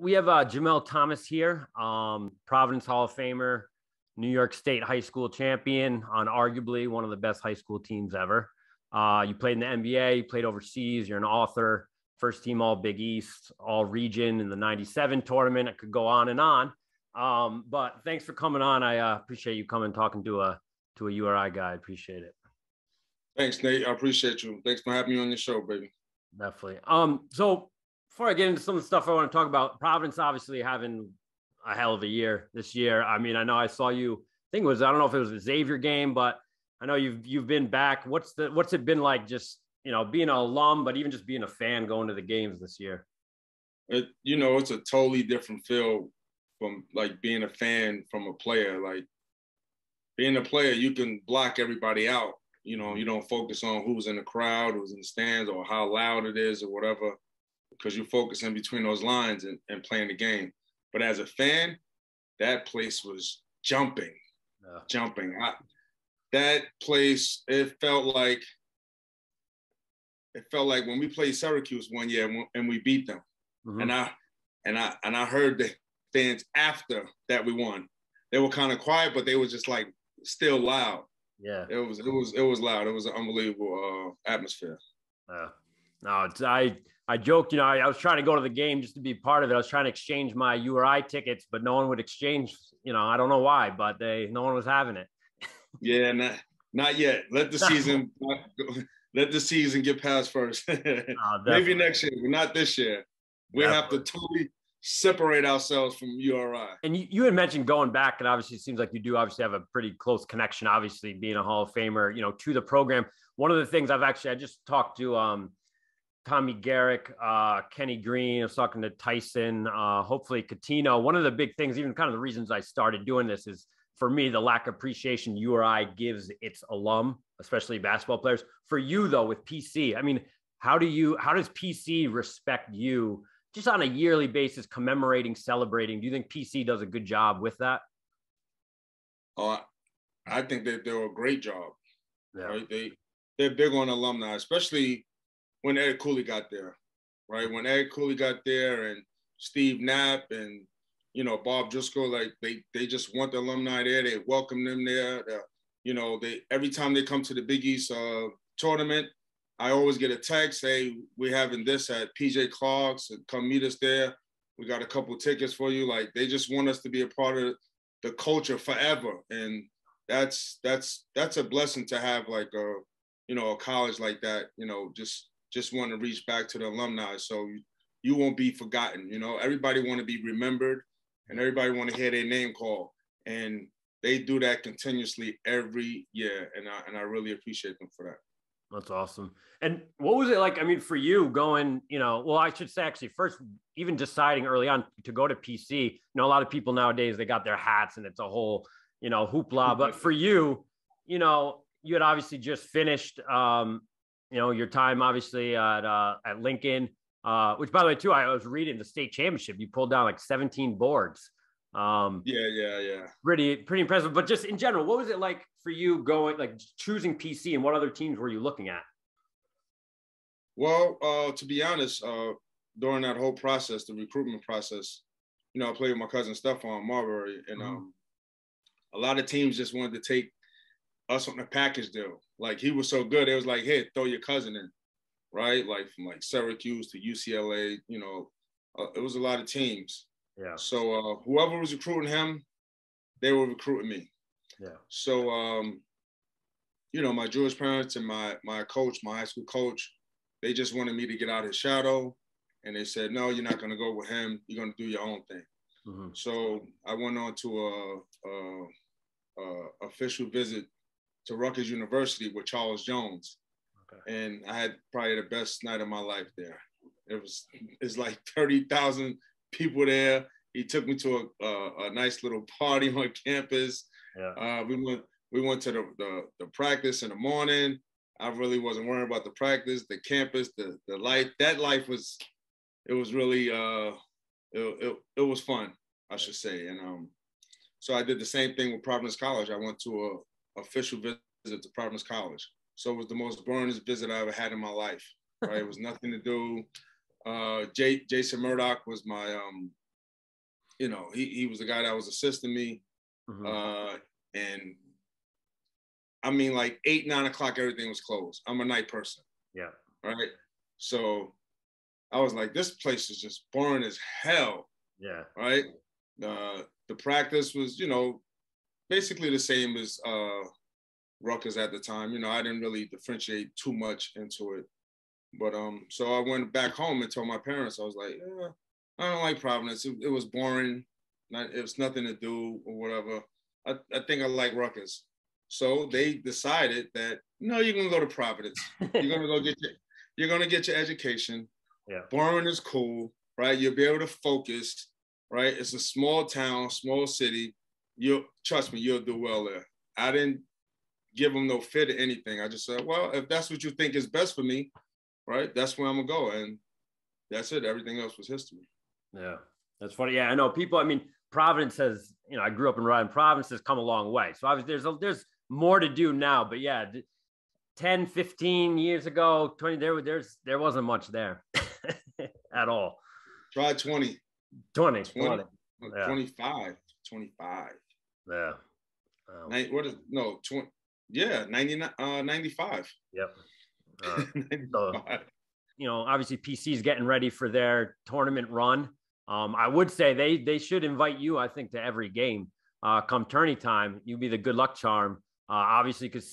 We have Jamel Thomas here, Providence Hall of Famer, New York State high school champion on arguably one of the best high school teams ever. You played in the NBA, you played overseas, you're an author, first team All Big East, All Region in the 97 tournament. I could go on and on. But thanks for coming on. I appreciate you coming talking to a URI guy. I appreciate it. Thanks, Nate. I appreciate you. Thanks for having me on your show, baby. Definitely. So before I get into some of the stuff I want to talk about, Providence obviously having a hell of a year this year. I mean, I know I saw you, I think it was, I don't know if it was a Xavier game, but I know you've been back. What's it been like just, being an alum, but even just being a fan going to the games this year? It's a totally different feel from like being a fan from a player. Like being a player, you can block everybody out. You don't focus on who's in the crowd, who's in the stands, or how loud it is or whatever, because you focus in between those lines and playing the game. But as a fan, that place was jumping. That place, it felt like when we played Syracuse one year and we beat them. Mm-hmm. And I heard the fans after that we won. They were kind of quiet, but they were just like still loud. Yeah, it was loud. It was an unbelievable atmosphere. No, I joked, I was trying to go to the game just to be part of it. I was trying to exchange my URI tickets, but no one would exchange. I don't know why, but no one was having it. Yeah, not yet. Let the season get past first. Maybe next year, but not this year. We have to totally separate ourselves from URI. And you had mentioned going back, and obviously it seems like you do obviously have a pretty close connection, obviously being a Hall of Famer, to the program. One of the things I just talked to Tommy Garrick, Kenny Green, I was talking to Tyson, hopefully Catino. One of the big things, even kind of the reasons I started doing this is, for me, the lack of appreciation URI gives its alum, especially basketball players. For you, though, with PC, I mean, how does PC respect you just on a yearly basis, commemorating, celebrating? Do you think PC does a good job with that? I think they do a great job. Yeah. Right? They're big on alumni, especially when Eric Cooley got there, right? When Eric Cooley got there and Steve Knapp and, Bob Driscoll, like they just want the alumni there. They welcome them there. Every time they come to the Big East tournament, I always get a text, hey, we're having this at PJ Clark's, and come meet us there. We got a couple tickets for you. Like they just want us to be a part of the culture forever. And that's a blessing to have like a college like that, just want to reach back to the alumni. So you won't be forgotten. Everybody want to be remembered and everybody want to hear their name called. And they do that continuously every year. And I really appreciate them for that. That's awesome. And what was it like? I mean, for you going, well, I should say actually first, even deciding early on to go to PC, a lot of people nowadays, they got their hats and it's a whole, hoopla. But for you, you had obviously just finished, your time obviously at Lincoln, which by the way, too, I was reading the state championship. You pulled down like 17 boards. Yeah. Pretty impressive. But just in general, what was it like for you going, like choosing PC, and what other teams were you looking at? Well, to be honest, during that whole process, the recruitment process, I played with my cousin Stephon Marbury, and a lot of teams just wanted to take us on a package deal. Like he was so good, it was like, hey, throw your cousin in, right? Like from like Syracuse to UCLA, it was a lot of teams. Yeah. So whoever was recruiting him, they were recruiting me. Yeah. So, my Jewish parents and my coach, my high school coach, they just wanted me to get out of his shadow. And they said, no, you're not going to go with him. You're going to do your own thing. Mm-hmm. So I went on to a official visit to Rutgers University with Charles Jones. Okay. And I had probably the best night of my life there. It's like 30,000 people there. He took me to a nice little party on campus. Yeah. We went to the practice in the morning. I really wasn't worried about the practice, the campus, the life. That life was really it was fun, I should say. And so I did the same thing with Providence College. I went to a official visit to Providence College. So it was the most boringest visit I ever had in my life. Right, it was nothing to do. Jason Murdoch was my you know, he was the guy that was assisting me. And I mean, like 8, 9 o'clock, everything was closed. I'm a night person. Yeah. Right. So I was like, this place is just boring as hell. Yeah. Right. The practice was, you know, basically the same as Rutgers at the time. You know, I didn't really differentiate too much into it. But so I went back home and told my parents, I was like, yeah, I don't like Providence. It was boring. It was nothing to do or whatever. I think I like Rutgers. So they decided that, no, you're gonna go to Providence. You're gonna get your education. Yeah. Boring is cool, right? You'll be able to focus, right? It's a small town, small city. Trust me, you'll do well there. I didn't give them no fit or anything. I just said, well, if that's what you think is best for me, right, that's where I'm gonna go. And that's it. Everything else was history. Yeah, that's funny. Yeah, I know people. I mean, Providence has, you know, I grew up in Rhode Island. Providence has come a long way. So obviously there's more to do now. But yeah, 10, 15 years ago, 20, there wasn't much there at all. Try 20. 20. 20. Yeah. 25. Yeah. What is, no, 20. Yeah, 99, 95. Yep. So, you know, obviously PC's getting ready for their tournament run. I would say they should invite you, I think, to every game come tourney time. You'd be the good luck charm, obviously, because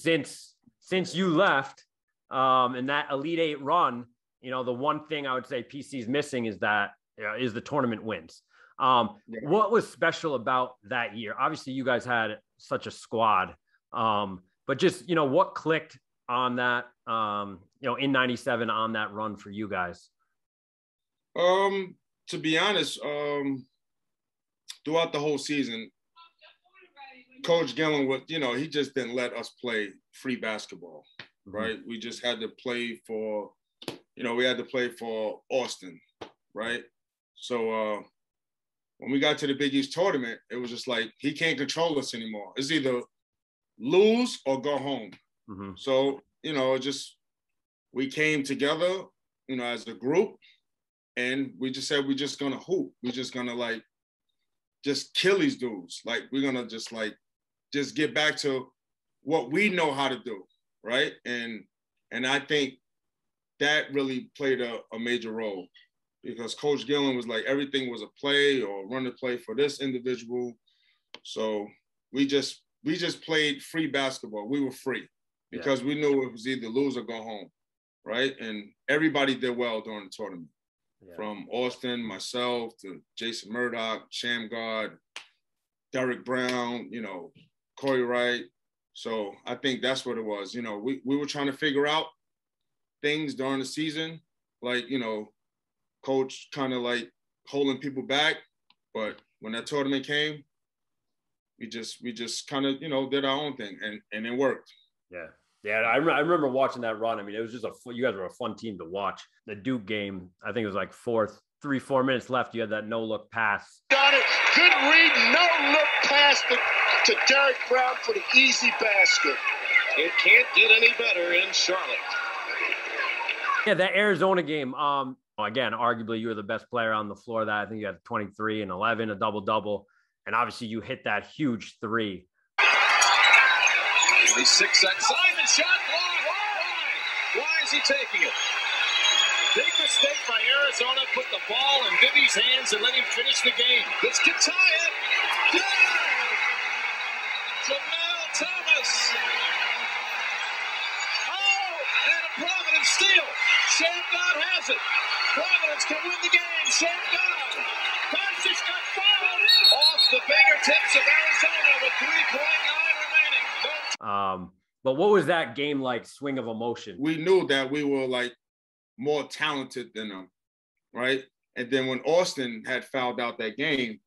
since you left in that Elite Eight run, you know, the one thing I would say PC's missing is the tournament wins. What was special about that year? Obviously, you guys had such a squad, but just, you know, what clicked on that, you know, in 97 on that run for you guys? To be honest, throughout the whole season, Coach Gillen was, you know, he just didn't let us play free basketball, right? We just had to play for, you know, we had to play for Austin, right? So when we got to the Big East tournament, it was just like, he can't control us anymore. It's either lose or go home. So, you know, we came together, you know, as a group, and we just said, we're just gonna hoop. We're just gonna like, just kill these dudes. Like, we're gonna just get back to what we know how to do, right? And I think that really played a major role, because Coach Gillen was like, everything was a play or run the play for this individual. So we just played free basketball. We were free because we knew it was either lose or go home, right? And everybody did well during the tournament. From Austin, myself, to Jason Murdoch, Shamgard, Derek Brown, you know, Corey Wright. So I think that's what it was. You know, we were trying to figure out things during the season, like, you know, Coach kind of like holding people back. But when that tournament came, we just kind of, you know, did our own thing, and it worked. Yeah. Yeah, I remember watching that run. I mean, it was just you guys were a fun team to watch. The Duke game, I think it was like 3-4 minutes left. You had that no-look pass. Got it. Good read, no-look pass to Derek Brown for the easy basket. It can't get any better in Charlotte. Yeah, that Arizona game, again, arguably you were the best player on the floor. That I think you had 23 and 11, a double-double. And obviously you hit that huge three. 6 seconds. Simon shot why is he taking it? Big mistake by Arizona. Put the ball in Bibby's hands and let him finish the game. This could tie it. Yeah! Jamel Thomas. Oh, and a Providence steal. Shamgard has it. Providence can win the game. Shamgard. Doncic got fouled off the fingertips of Arizona with 3.9 remaining. But what was that game like, swing of emotion? We knew that we were like more talented than them, right? And then when Austin had fouled out that game,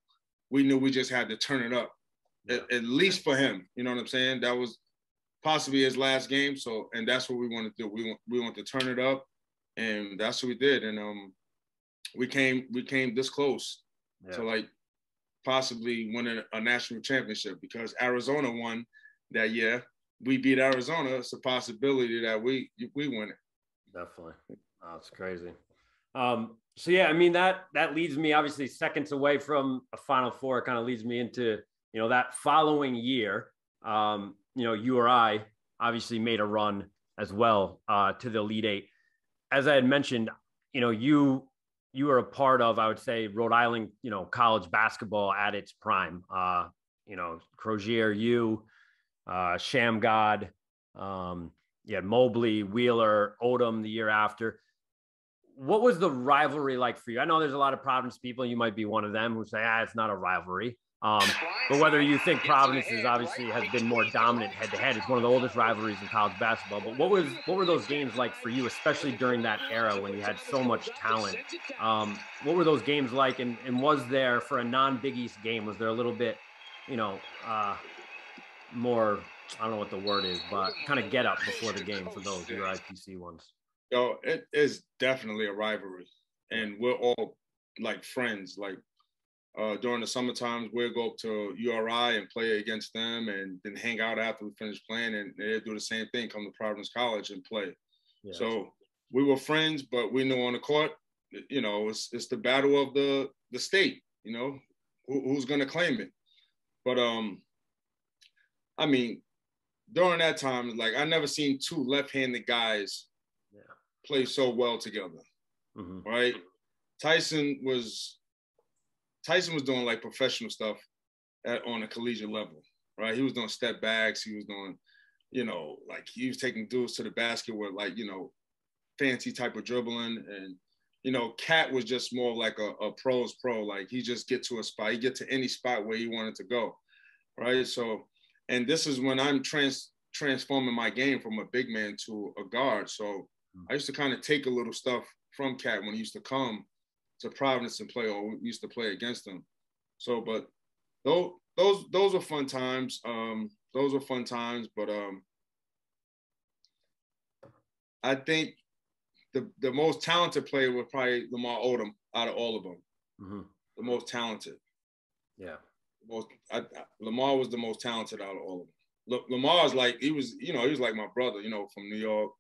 we knew we just had to turn it up, at least for him. You know what I'm saying? That was possibly his last game. So, and that's what we wanted to do. We want to turn it up, and that's what we did. And we came this close to like possibly winning a national championship, because Arizona won that year. We beat Arizona. It's a possibility that we win it. Definitely. Oh, it's crazy. So yeah, I mean, that leads me obviously seconds away from a Final Four. It kind of leads me into, that following year. You or I obviously made a run as well to the Elite Eight. As I had mentioned, you were a part of, I would say, Rhode Island, college basketball at its prime. Crozier, Shamgod, you had Mobley, Wheeler, Odom the year after. What was the rivalry like for you? I know there's a lot of Providence people. You might be one of them who say, it's not a rivalry. But whether you think Providence is obviously has been more dominant head to head, it's one of the oldest rivalries in college basketball. But what were those games like for you, especially during that era when you had so much talent? What were those games like? And was there, for a non-Big East game, was there a little bit, more, I don't know what the word is, but kind of get up before the game for those, your IPC ones? It is definitely a rivalry, and we're all like friends. Like during the summer times, we'll go up to URI and play against them, and then hang out after we finish playing, and they'll do the same thing, come to Providence College and play. Yeah. So we were friends, but we knew on the court, it's the battle of the state. Who's going to claim it? But I mean, during that time, like, I never seen two left-handed guys play so well together, right? Tyson was doing like professional stuff on a collegiate level, right? He was doing step backs. He was doing, like, he was taking dudes to the basket with, like, fancy type of dribbling. And, Cat was just more like a pro's pro. Like, he just get to a spot. He get to any spot where he wanted to go, right? So, and this is when I'm transforming my game from a big man to a guard. So I used to kind of take a little stuff from Cat when he used to come to Providence and play, or we used to play against him. So, but those were fun times. Those were fun times. But I think the most talented player was probably Lamar Odom out of all of them. The most talented. Yeah. Lamar was the most talented out of all of them. Lamar is like, he was like my brother, from New York.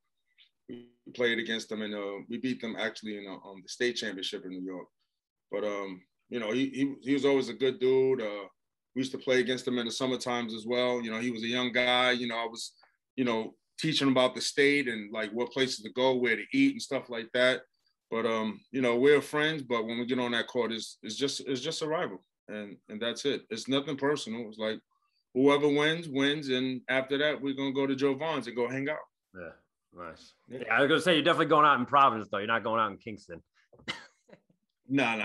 We played against them, and we beat them actually in the state championship in New York. But he was always a good dude. We used to play against him in the summer times as well. He was a young guy. I was, teaching him about the state and like what places to go, where to eat and stuff like that. But we're friends. But when we get on that court, it's just a rival, and that's it. It's nothing personal. It's like whoever wins, and after that, we're gonna go to Joe Vaughn's and go hang out. Yeah. Nice. Yeah, I was gonna say you're definitely going out in Providence, though. You're not going out in Kingston. No.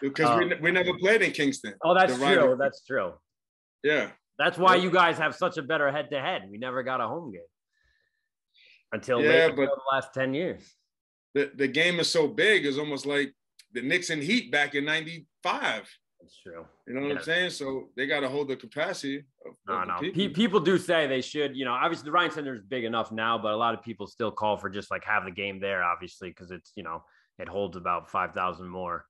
Because we never played in Kingston. Oh, that's true. That's true. Yeah. That's why you guys have such a better head-to-head. We never got a home game until the last 10 years. The game is so big. It's almost like the Knicks and Heat back in '95. That's true. You know what I'm saying? So they got to hold the capacity. No. People do say they should. Obviously the Ryan Center is big enough now, but a lot of people still call for just like have the game there, obviously, because it's it holds about 5,000 more.